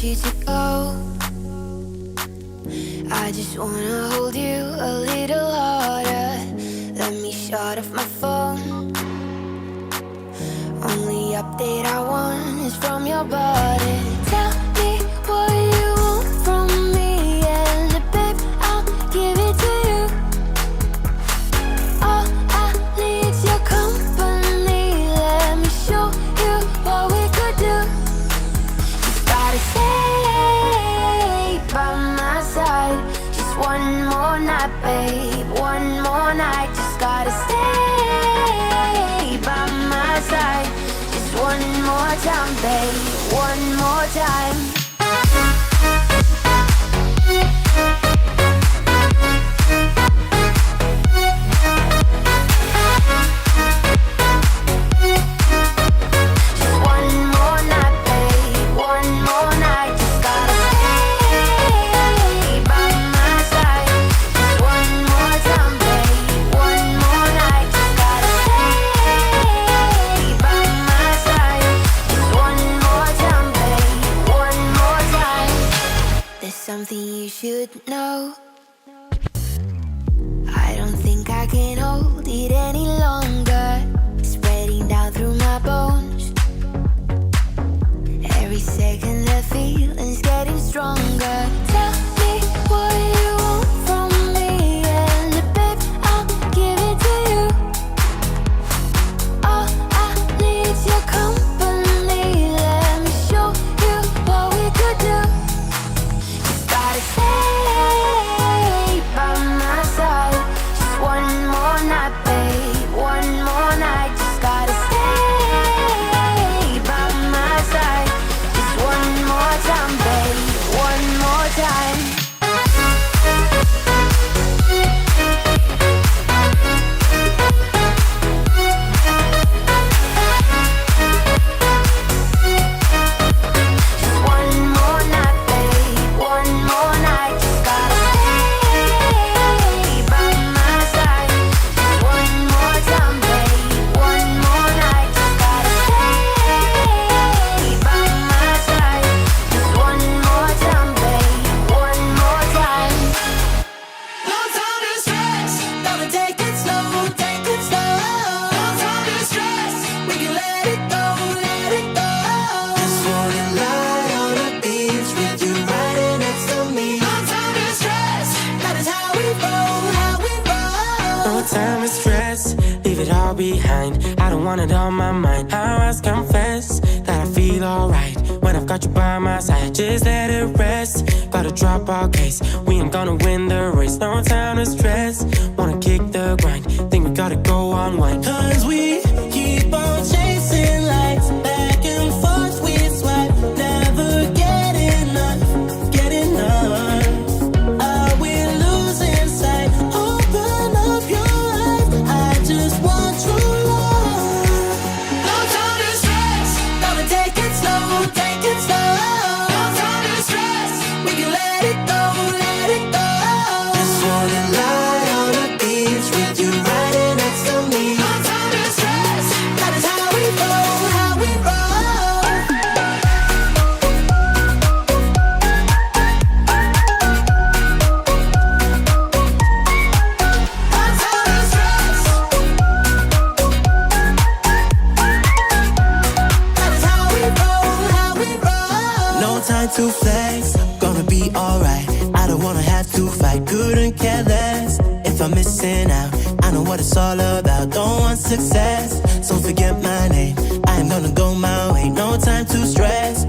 you to go. I just wanna hold you a little harder. Let me shut off my phone. Only update I want is from your body. Tell me what you want from me, and babe, I'll give it to you. All I need's your company. Let me show you what we could do. You gotta stay by my side. Just one more night, babe. One more night. Just gotta stay by my side. Just one more time, babe. One more time. Something you should know. I don't think I can hold it any longer. Spreading down through my bones. Every second the feeling's getting stronger. Tell me what you want from me, and babe, I'll give it to you. All I need's your company. Let me show you what we could do. Stay by my side. Just one more night, babe. One more night. Just gotta stay by my side. Just one more time, babe. One more time. Time is stress, leave it all behind. I don't want it on my mind. I must confess that I feel alright when I've got you by my side. Just let it rest. Gotta drop our case. We ain't gonna win the race. No time to stress. Wanna kick the grind. Think we gotta go on wine. Cause we keep on chasing lights. Back and forth we swipe. Never get enough. Get enough. Are we losing sight? Open up your just want true love. No time to stress. Gotta take it slow, take it slow. No time to stress. We can let it go, let it go. Just wanna lie on the beach with you riding next to me. No time to stress. That is how we roll, how we roll. No time to stress. No time to flex, gonna be alright. I don't wanna have to fight, couldn't care less. If I'm missing out, I know what it's all about. Don't want success, so forget my name. I am gonna go my way, no time to stress.